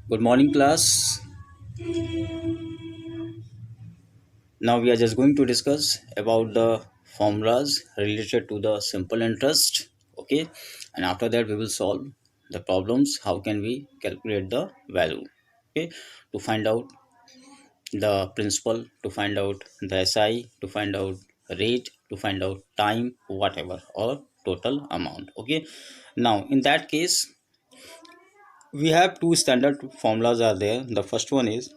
Good morning, class. Now we are just going to discuss about the formulas related to the simple interest. Okay, and after that we will solve the problems. How can we calculate the value? Okay, to find out the principal, to find out the SI, to find out rate, to find out time, whatever, or total amount. Okay, now in that case we have two standard formulas are there. The first one is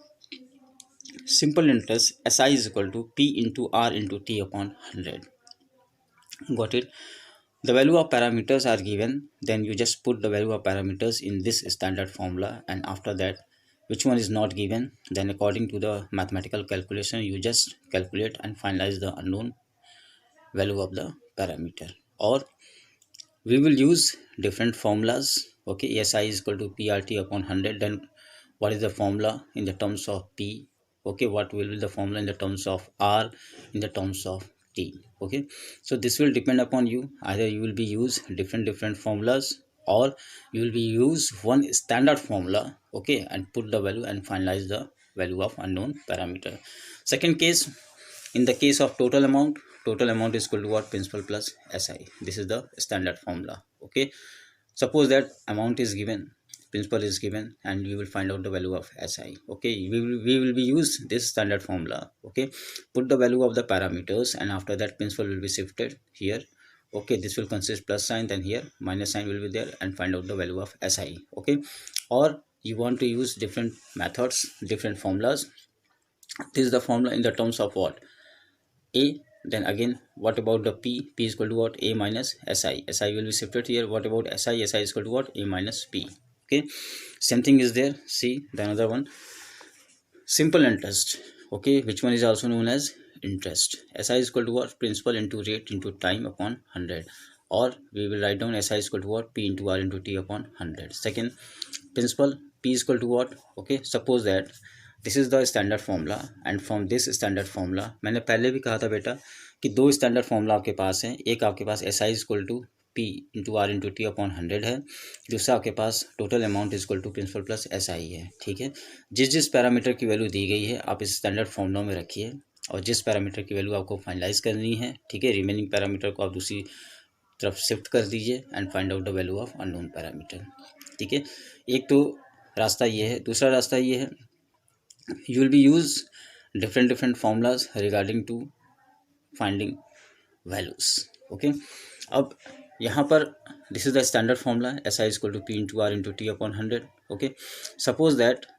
simple interest. SI is equal to P into R into T upon 100. Got it? The value of parameters are given, then you just put the value of parameters in this standard formula, and after that which one is not given, then according to the mathematical calculation you just calculate and finalize the unknown value of the parameter. Or we will use different formulas. Okay, SI is equal to PRT upon 100. Then what is the formula in the terms of P? Okay, what will be the formula in the terms of R, in the terms of T? Okay, so this will depend upon you. Either you will be use different formulas, or you will be use one standard formula, okay, and put the value and finalize the value of unknown parameter. Second case, in the case of total amount is equal to what? Principal plus SI. This is the standard formula. Okay, suppose that amount is given, principal is given, and we will find out the value of SI. Okay, we will be use this standard formula. Okay, put the value of the parameters, and after that principal will be shifted here. Okay, this will consist plus sign, then here minus sign will be there, and find out the value of SI. Okay, or you want to use different methods, different formulas. This is the formula in the terms of what? A. Then again, what about the P? P is equal to what? A minus SI. SI will be shifted here. What about SI? SI is equal to what? A minus P. Okay, same thing is there. See the another one, simple interest. Okay, which one is also known as interest. SI is equal to what? Principal into rate into time upon 100. Or we will write down SI is equal to what? P into R into T upon 100. Second, principal P is equal to what? Okay, suppose that this is the standard formula, and from this standard formula, मैंने पहले भी कहा था बेटा कि दो standard formula आपके पास है. एक आपके पास S I is equal to P into R into T upon 100 है. दूसरा आपके पास total amount is equal to principal plus S I है. ठीक है, जिस जिस पैरामीटर की वैल्यू दी गई है आप इस स्टैंडर्ड फार्मूला में रखिए, और जिस पैरामीटर की वैल्यू आपको फाइनलाइज करनी है, ठीक है, रिमेनिंग पैरामीटर को आप दूसरी तरफ शिफ्ट कर दीजिए and find out the value of unknown parameter. ठीक है, एक तो रास्ता ये है. दूसरा रास्ता ये है, you will be use different formulas regarding to finding values. Okay, अब यहाँ पर this is the standard formula SI is equal to P into R into T upon 100. Okay, suppose that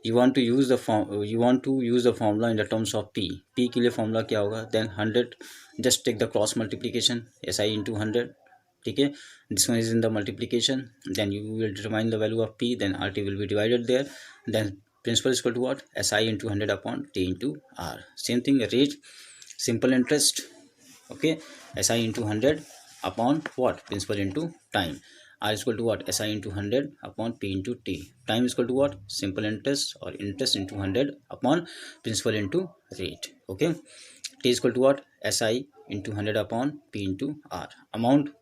you want to use the formula in the terms of P के लिए formula क्या होगा? Then 100, just take the cross multiplication, SI into 100. ठीक है, this one is in the multiplication, then you will determine the value of P, then RT will be divided there, then principal is equal to what? SI into 100 upon T into R. Same thing, rate, simple interest. Okay, SI into 100 upon what? Principal into time. R is equal to what? SI into 100 upon P into T. Time is equal to what? Simple interest or interest into 100 upon principal into rate. Okay, T is equal to what? SI into 100 upon P into R. Amount,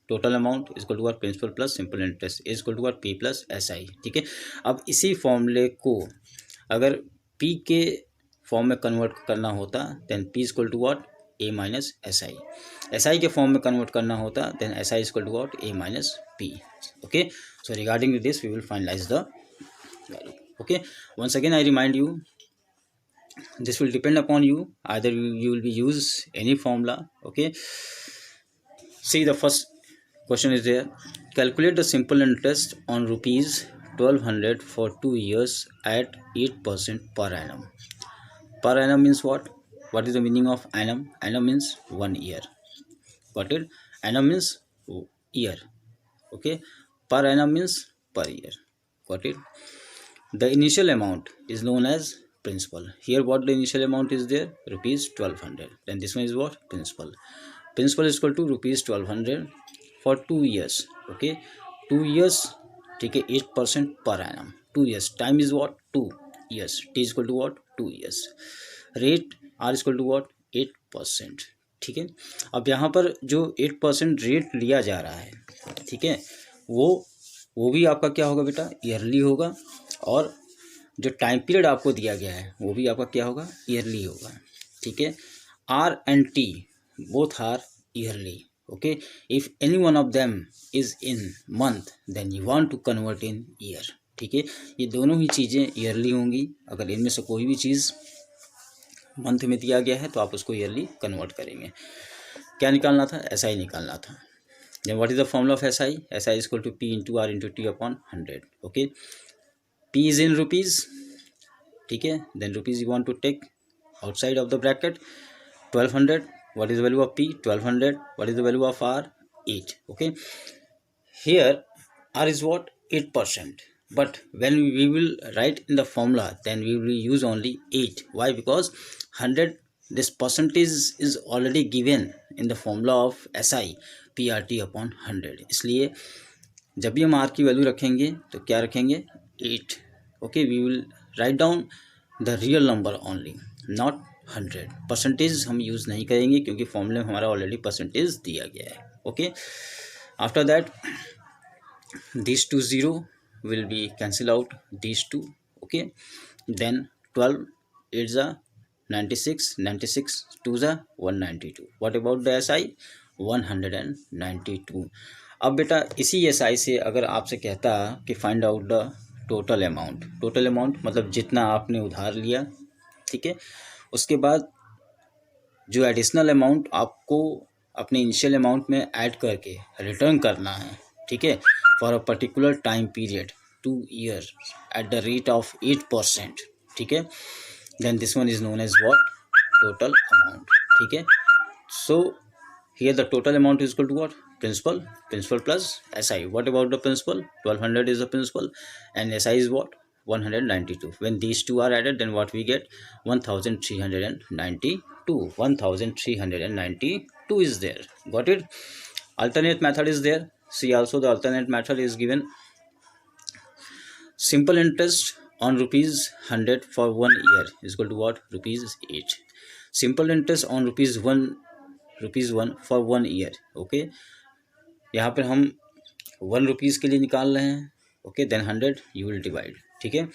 total amount is equal to what? Principal plus simple interest is equal to what? P plus S I. ठीक है, अब इसी फॉर्मूले को अगर P के form में convert करना होता then P is equal to what? A minus S I. S I के फॉर्म में कन्वर्ट करना होता then S I is equal to what? A minus P. Okay, so regarding this we will finalise the value. Okay, once again I remind you, this will depend upon you. Either you will be use any formula. Okay, see the first question is there. Calculate the simple interest on rupees 1200 for 2 years at 8% per annum. Per annum means what? What is the meaning of annum? Annum means 1 year. Got it? Annum means year. Okay, per annum means per year. Got it? The initial amount is known as principal. Here what the initial amount is there? Rupees 1200. Then this one is what? Principal. Principal is equal to rupees 1200 for 2 years. Okay, 2 years. ठीक है, 8% per annum. 2 years. Time is what? 2 years. T is equal to what? 2 years. Rate R is equal to what? 8%. ठीक है, अब यहाँ पर जो 8% rate लिया जा रहा है, ठीक है, वो भी आपका क्या होगा बेटा? ईयरली होगा. और जो टाइम पीरियड आपको दिया गया है वो भी आपका क्या होगा, ईयरली होगा, ठीक है। R and T both are yearly, okay. If any one of them is in month then you want to convert in year, ठीक है। ये दोनों ही चीज़ें ईयरली होंगी। अगर इनमें से कोई भी चीज़ मंथ में दिया गया है तो आप उसको ईयरली कन्वर्ट करेंगे। क्या निकालना था, एस आई निकालना था। Then what is the formula of S I, S I is equal to P into R into T upon 100, okay. P is in rupees, ठीक है। Then rupees you want to take outside of the bracket, 1200, what is the value of p, 1200, what is the value of r, 8, okay. Here r is what, 8%, but when we will write in the formula then we will use only 8. Why? Because 100, this percentage is already given in the formula of SI, PRT upon 100, इसलिए जब भी हम r की value रखेंगे तो क्या रखेंगे, 8, okay. We will write down the real number only, not 100। Percentage हम यूज़ नहीं करेंगे क्योंकि फॉर्मूले में हमारा ऑलरेडी परसेंटेज दिया गया है, okay. After that this 2 0 will be cancel out this 2, okay. Then 12 8 ज़ा 96, 96 2 ज़ा 192। What about the S I, 192। अब बेटा इसी एस आई से अगर आपसे कहता कि find out the total amount, total amount मतलब जितना आपने उधार लिया, ठीक है, उसके बाद जो एडिशनल अमाउंट आपको अपने इनिशियल अमाउंट में ऐड करके रिटर्न करना है, ठीक है, for a particular time period 2 year at the rate of 8%, ठीक है, then this one is known as what, total amount, ठीक है। So here the total amount is equal to what, principal plus SI. What about the principal, 1200 is the principal and SI is what, 192. When these two are added then what we get, 1392, 1392 is there, got it. Alternate method is there, see also the alternate method is given, simple interest on rupees 100 for 1 year is equal to what, rupees 8. Simple interest on rupees 1 for 1 year, okay. यहाँ पर हम 1 rupees के लिए निकाल रहे हैं, okay. Then 100 you will divide, ठीक है।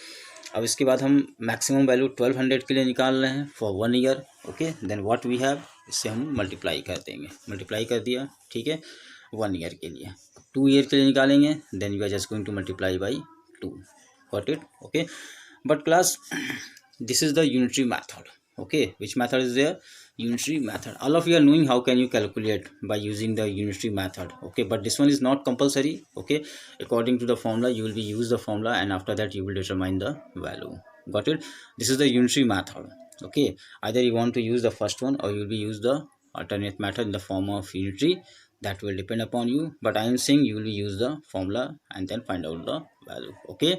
अब इसके बाद हम मैक्सिमम वैल्यू 1200 के लिए निकाल रहे हैं for 1 year, okay. Then what we have, इससे हम मल्टीप्लाई कर देंगे, मल्टीप्लाई कर दिया, ठीक है, 1 ईयर के लिए। 2 ईयर के लिए निकालेंगे then you are just going to multiply by 2, got it, okay. But class this is the unitary method, okay. Which method is there, unitary method. All of you are knowing how can you calculate by using the unitary method, okay, but this one is not compulsory, okay. According to the formula you will be use the formula and after that you will determine the value, got it. This is the unitary method, okay. Either you want to use the first one or you will be use the alternate method in the form of unitary, that will depend upon you, but I am saying you will be use the formula and then find out the value, okay.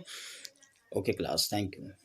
Okay class, thank you.